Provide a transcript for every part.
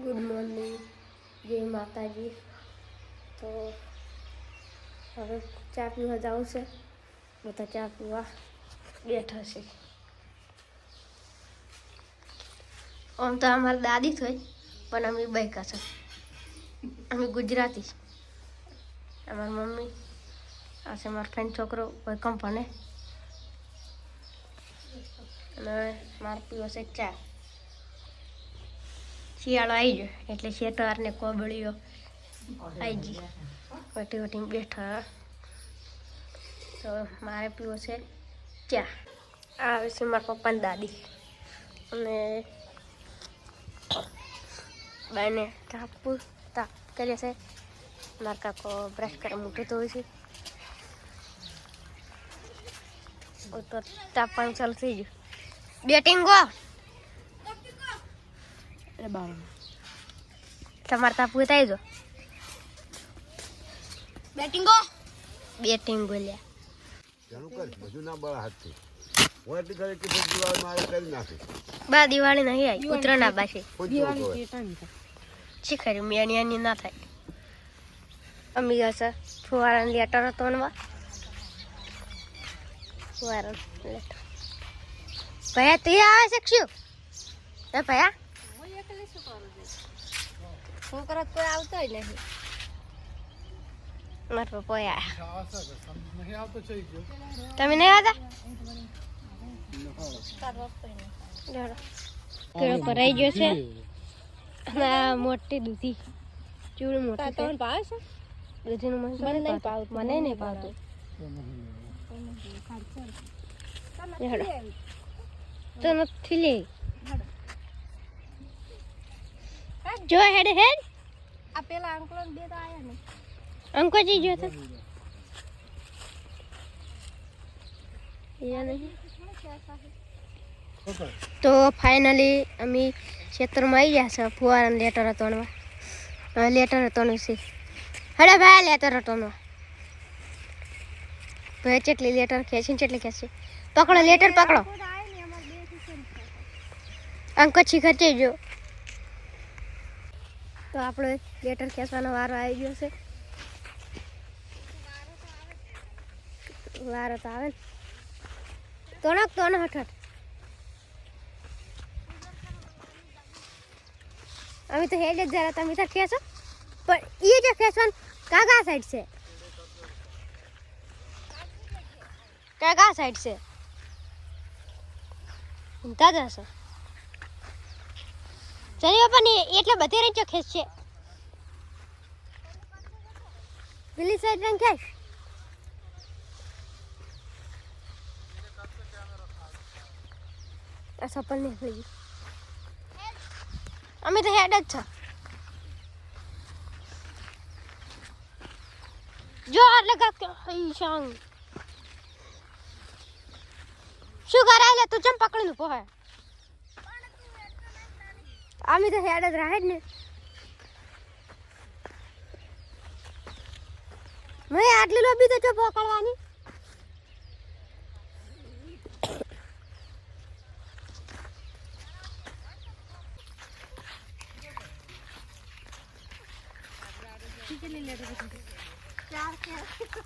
Good morning, જય માતાજી. તો હવે ચા પીવા જવું છે. બધા ચા પીવા બેઠા છે. આમ તો અમારી દાદી થઈ, પણ અમે બાઈકા છે. અમે ગુજરાતી. અમારી મમ્મી આ છે મારા ફ્રેન્ડ છોકરો કોઈ કંપને અને મારે પીવો છે ચા. શિયાળો આવી ગયો એટલે શેતર ને કોબળીઓ આવી ગઈ. વટી વટીને બેઠા. તો મારે પીવો છે ચા. આવે છે મારા પપ્પાની દાદી અને બાઈને તાપ કરીએ છે. મારા કાકો બ્રશ કરે મૂકી તો હોય છે. તો તાપવાનું ચાલુ થઈ ગયું. બેટિંગ ગો તમારે તાપવું થઈ જો. બેટિંગ બોલ્યા બા દિવાળી નહીં આવી. ઉત્તરાયણ આ બાશે શીખર મેની ના થાય. અમી જશે ફુવારાને લેટર હતો ને ફુવારા લેટર. ભયા તે આવે છે શું? એ ભયા છોકરો કોઈ આવતો જ નહીં. મારા પપ્પા તમે નહીં આવતા? કેળો ભરાઈ ગયો છે. મોટી દૂધી ચૂડી મોટી દૂધીનું મને નહીં ભાવતું. તો નથી લે જો હેડ હેડ આ પેલા અંકલ બે તો આયા ને અંકોજી જો તો તો ફાઇનલી અમે ક્ષેત્રમાં આવી ગયા છે. ફુવારાને લેટર હતો લેટર હતો ને છે. હડે ભાઈ લેટર હતો ને ભાઈ ચેટલી લેટર ખેંચીને ચેટલી ખેંચી પકડો લેટર પકડો. અંકો શીખર છે જો. તો આપણો લેટર ખેંચવાનો વારો આવી ગયો છે. વારો તો આવે ને તોણક તો હઠ અમે તો હેડ જ જરા તમે તો ખેંચો. પણ એ જે ખેંચવાનું કાગા સાઈડ છે. કાગા સાઈડ છે દાદા છે. ચલી બાપા ને એટલે બધી રંગ ખેંચ છે. પેલી સાઈડ રંગ ખેંચ. આ સપલ નહીં થઈ ગઈ. અમે તો હેડ જ છે. જો એટલે શાંગ શું કરાય લે તું ચમ પકડી નું પોહે. અમે તો હેડ જ રહે જ ને. મેં આટલી લોબી તો ચો પકડવાની.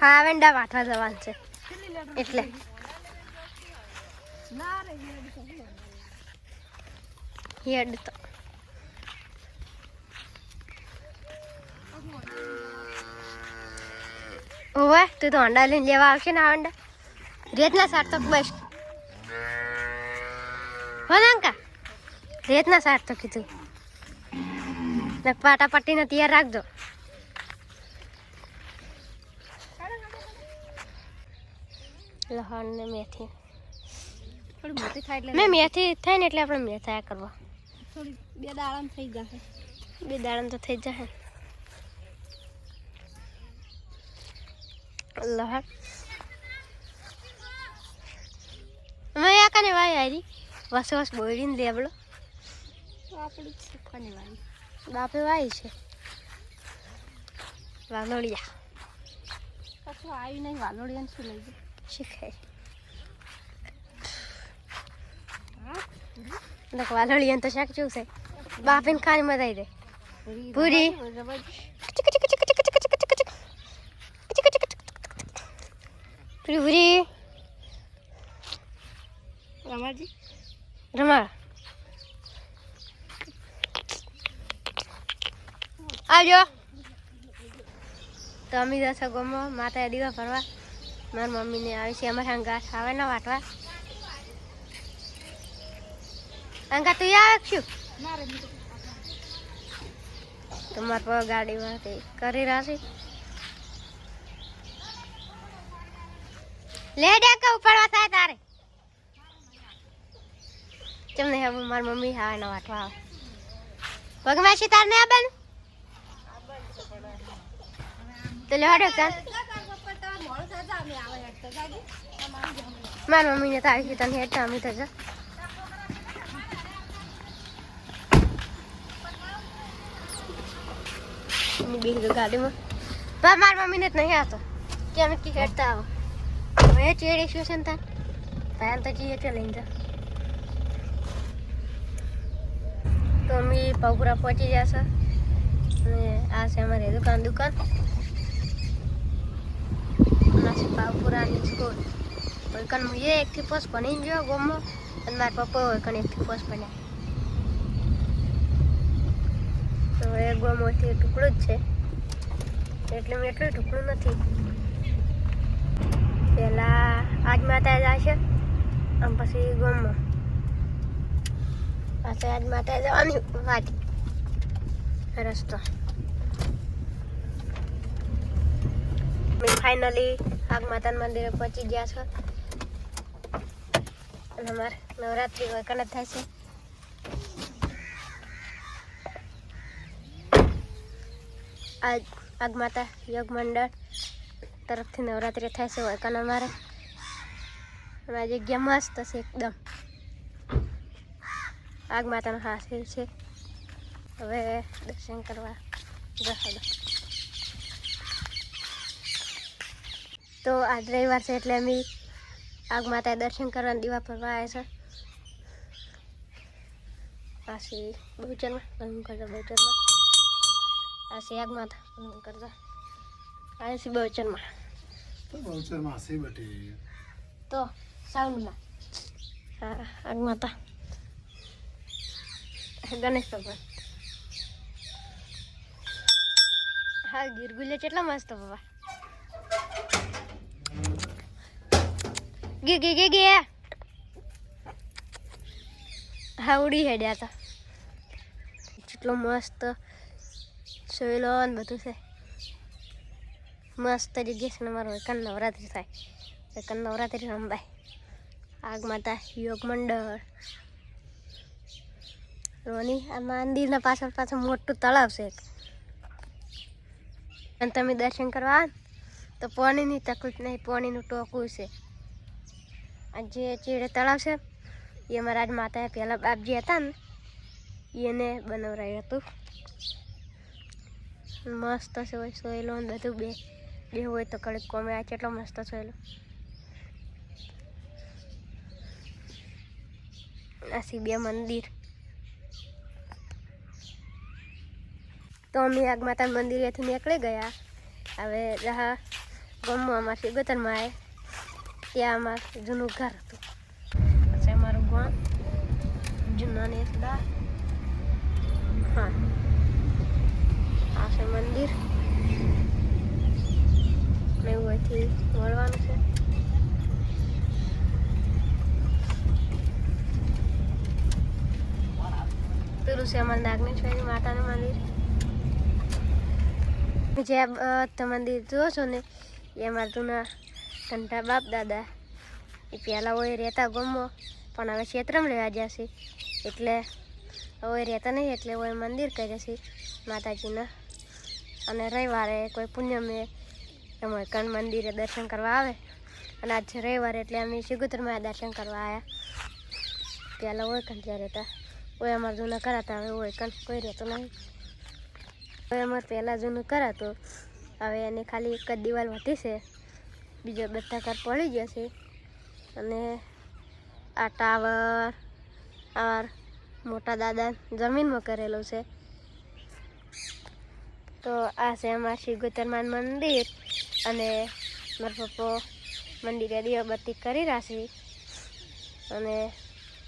હા વેંડા વાઠવા જવાનું છે એટલે હેડ તો ઓવે તું તો અંડા લઈને લેવા આવશે ને. આ અંડા રેતના સાર્થક બસ હો નાંકા રેતના સાર્થક કીધું. પાટા પટ્ટીને તૈયાર રાખજો. લહણ ને મેથી થોડી મોટી થાય એટલે મેથી થાય ને એટલે આપણે મેથા કરવા થોડી બે દાડામાં થઈ જશે. બે દાડામાં તો થઈ જશે. લહણ મેં આ કને વાય આરી વસ બોડીને લેબડો આપણી શીખવાની વાય બાપે વાય છે. વાલોડિયા કશું આવી નહીં. વાલોડિયાને શું લઈ જાય શીખાય. વાલોડિયાને તો શાક શું છે બાપીને ખાની મજા આવી જાય. પૂરી પૂરી રમાજી રમા આવજો તો અમે દસ ગોમાં માતા દીવા ફરવા મારી મમ્મીને આવી છે અમારે ઘાસ આવે ને વાટવા અંકા તું આવે શું તમારે પર ગાડીમાં કરી રહ્યા છે લે ડેકા ઉપાડવા થાય તારે તમને હવે મારી મમ્મી આવે ને વાટવા આવે પગમાં છે તાર ને આ બેન તો લે હડો ચાલ મારી મમ્મીને તો આવી તને હેઠા અમે થશે બેસી ગાડીમાં પણ મારી મમ્મીને જ નહીં આવતો કે અમે કી હેઠતા આવો હવે ચેડે શું છે ને તાર ભાઈ તો જઈએ તે લઈને જા તો અમે પાવપુરા પહોંચી જશે અને આ છે અમારી દુકાન આ છે પાવપુરાની સ્કૂલ હોય કણ હું એકથી પોસ્ટ ભણીને ગયો ગોમમાં અને મારા પપ્પા હોય કણ એકથી પોસ્ટ ભણ્યા તો એ ગોમાંથી ટુકડું જ છે એટલે મેં એટલું ટુકડું નથી પહેલાં આજ માતા જાય છે અને પછી ગોમમાં પાછળ આજ માતા જવાની વાત રસ્તો ફાઇનલી આગ માતાના મંદિરે પહોંચી ગયા છો અને અમારે નવરાત્રિ હોય કણ થાય છે આગ માતા યોગ મંડળ તરફથી નવરાત્રિ થાય છે હોય કણ અમારે અને આ જગ્યા મસ્ત છે એકદમ આગ માતાનો હાથ છે હવે દર્શન કરવા જશો તો આજ રવિવાર છે એટલે અમે આગ માતા દર્શન કરવા દીવા ફરવા આવ્યા છે પાછી બહુચરમાં કરજો બહુચરમાં આસી આગ માતા કરજો આસી બહુચરમાં હશે બટી તો સાઉન્ડમાં હા આગ માતા ગણેશ ભગવાન હા ગીરગુલે કેટલા મસ્ત બાબા ગે હા ઉડી હેડ્યા હતા કેટલો મસ્ત સોયલો ને બધું છે મસ્ત જગ્યા છે ને મારો એકન નવરાત્રિ થાય એકન નવરાત્રિ રમવાય આગ માતા યોગ મંડળ રોની આ મંદિરના પાછળ મોટું તળાવ છે અને તમે દર્શન કરવા આવે તો પાણીની તકલીફ નહીં પાણીનું ટોકું છે આ જે ચેડે તળાવ છે એ અમારા આજ માતાએ પહેલાં બાપજી હતા ને એને બનાવરાયું હતું મસ્ત છે હોય સોયલો ને બધું બે હોય તો કડક કોમે આ કેટલો મસ્ત સોયલો આસી બે મંદિર તો અમે આગ માતા મંદિરેથી નીકળી ગયા હવે જહા ગામમાં અમારા સિગોતરમાં આવે ત્યાં અમારું જૂનું ઘર હતું પછી અમારું ગામ જૂના ને હા આ છે મંદિર એવું અહીંથી મળવાનું છે પેલું છે અમારા નાગનેશ્વરી માતાનું મંદિર જે મંદિર જુઓ છો ને એ અમારા જૂના કંઠા બાપ દાદા એ પહેલાં હોય રહેતા ગામમાં પણ હવે ક્ષેત્રમાં લેવા જશે એટલે હવે રહેતા નહીં એટલે હોય મંદિર કરે છે માતાજીના અને રવિવારે કોઈ પુણ્યમે એમાં કણ મંદિરે દર્શન કરવા આવે અને આજ રવિવારે એટલે અમે સિગોતરમાં દર્શન કરવા આવ્યા પહેલાં હોય કણ ત્યાં રહેતા હોય અમારે જૂના કરાતા હવે હોય કણ કોઈ રહેતો નહીં હવે અમારે પહેલાં જૂનું કરાતું હવે એને ખાલી એક જ દિવાલ વધી છે બીજો બધા ઘર પડી જશે અને આ ટાવર મોટા દાદા જમીનમાં કરેલું છે તો આ છે અમારા શ્રી ગોતરમાન મંદિર અને મારા પપ્પા મંદિરે દીવાબત્તી કરી રાશી અને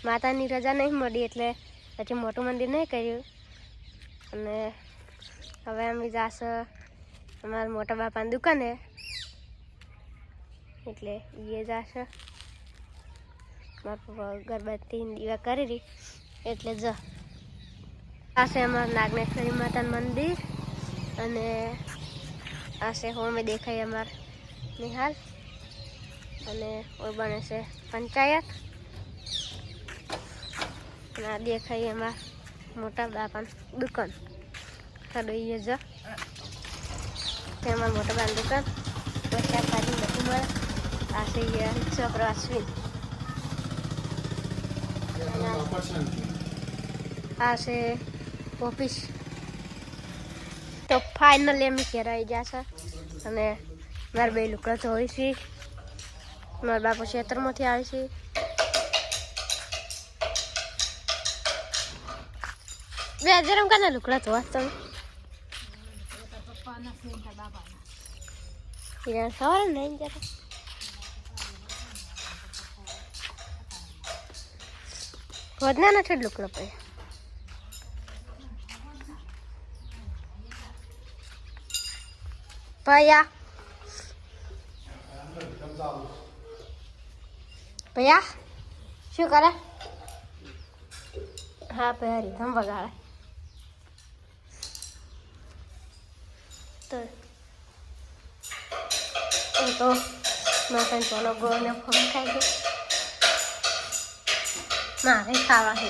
માતાની રજા નહીં મળી એટલે હજી મોટું મંદિર નહીં કર્યું અને હવે અમે જાશે અમારા મોટા બાપાની દુકાને એટલે એ જશે મારા પપ્પા ગરબત્તી દીવા કરી રહી એટલે જ આ છે અમારા નાગનેશ્વરી માતાનું મંદિર અને આ છે હોમે દેખાય અમારા નિહાલ અને ઓર બને છે પંચાયત અને આ દેખાય અમારા મોટા બાપાની દુકાન ચાલો એ જ અમારા મોટા બાપાની દુકાન વચ્ચે પાછી બધું મળે આ છે છોકરો અશ્વિન આ છે ઓફિસ તો ફાઇનલી અમે ઘેર આવી ગયા છે અને મારા બે લુકડા ધોઈ છે મારા બાપુ ખેતરમાંથી આવે છે બે હજાર કાના લુકડા ધોવા તમે સવારે નહીં જતા વધના નથી લુકડા પછી ભૈયા ભૈયા શું કરે હા ભૈયા રીધમ વગાડે તો મારા ચોલો ગોળને ફોન ખાઈ ગયો મારે ખાવા છે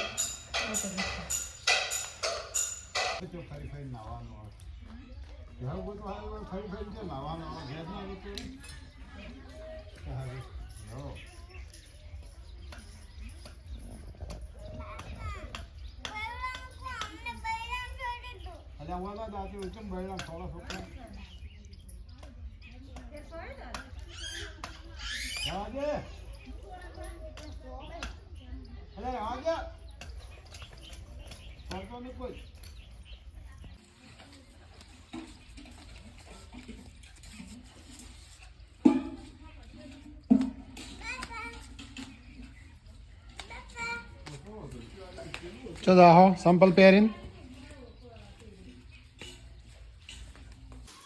ચલો આહો સંપલ પહેરીને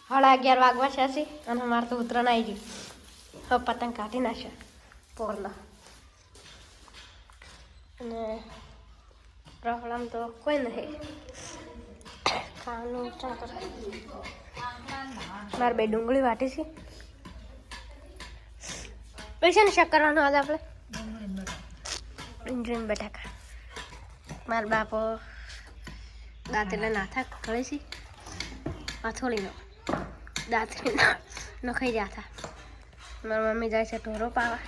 11:30 વાગવા છે અને અમારે તો ઉતરણ આવી ગયું હવે પતંગ કાઢી નાખશે પોરના અને પ્રોબ્લેમ તો કોઈ નહીં ખાવાનું મારે બે ડુંગળી વાટી છે પૈસા ને શેક કરવાનું આજે આપણે ડુંગળી બટાકા મારા બાપો દાંતેલા નાથા ખળે છે અથોળીનો દાંતરી નખાઈ જતા મારી મમ્મી જાય છે ઢોરો પાવા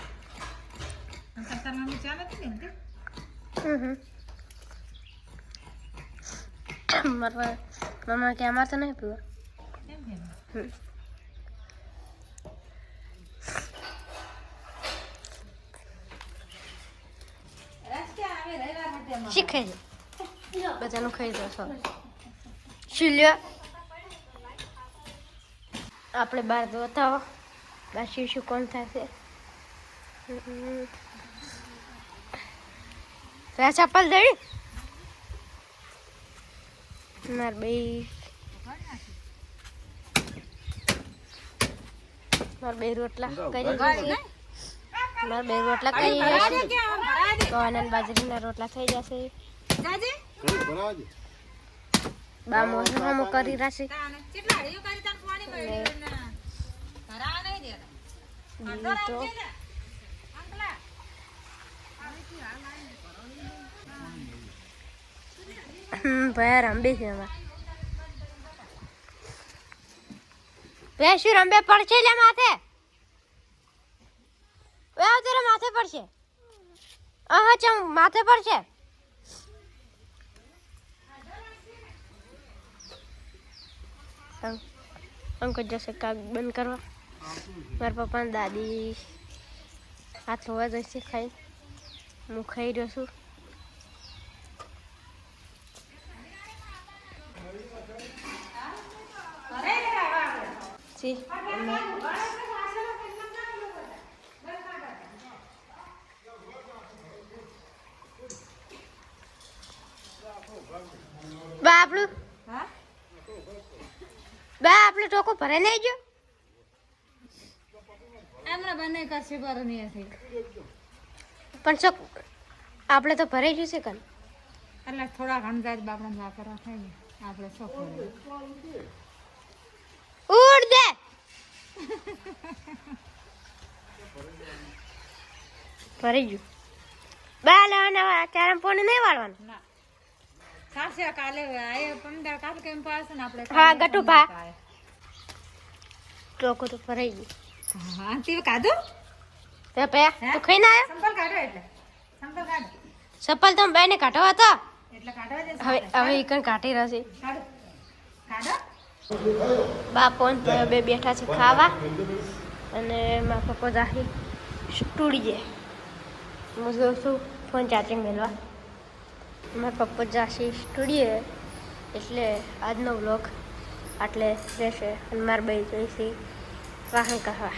મારા મમ્મા કે અમારે તો નહીં પીવા શીખાઈ જાય બધાનું ખાઈ દો શું લ્યો આપણે બહાર બતાવો બાકી શું કોણ થશે ચપ્પલ દઈ મારા બે રોટલા કરી મારા બે રોટલા કરી ગવાન બાજરીના રોટલા થઈ જશે બા મોસમ કરી રહેશે ભાઈ રંબે છે શું રંબે પડશે લે માથે તારે માથે પડશે હા ચમ માથે પડશે અંકલ જશે કાક બંધ કરવા મારા પપ્પા ને દાદી હાથ ધોવા જશે ખાઈ હું ખાઈ રહ્યો છું છે બા આપણું બા આપણે ટોકો ભરાઈ નહીં ગયો હમણાં બને કશું પર નહીં હતી પણ શું આપણે તો ભરાઈ ગયું છે કન એટલે થોડા ઘણ જાય બાપડા વાપરવા થાય ને આપણે શું કરીએ ઉડ દે ભરાઈ ગયું બા લેવાના ચારમ પોને નહીં વાળવાનું ના સાસે કાલે આયે પણ કાલ કેમ પાસ ને આપણે હા ગટુ ભા ટોકો તો ભરાઈ ગયું હા તે કાધું તે પે તું ખાઈને આવ્યો સંપલ કાઢો એટલે સંપલ કાઢો સપલ તમે બેને કાઢો હતો એટલે કાઢવા દે હવે ઈકણ કાઢી રહેશે કાઢો કાઢો બાપો ને બે બેઠા છે ખાવા અને મારા પપ્પા જાહી સ્ટુડીએ હું જોઉં છું ફોન ચાર્જિંગ મેળવા મારા પપ્પા જાશે સ્ટુડીએ એટલે આજનો વ્લોગ આટલે રહેશે અને મારા ભાઈ જોઈશે વાહન કરવા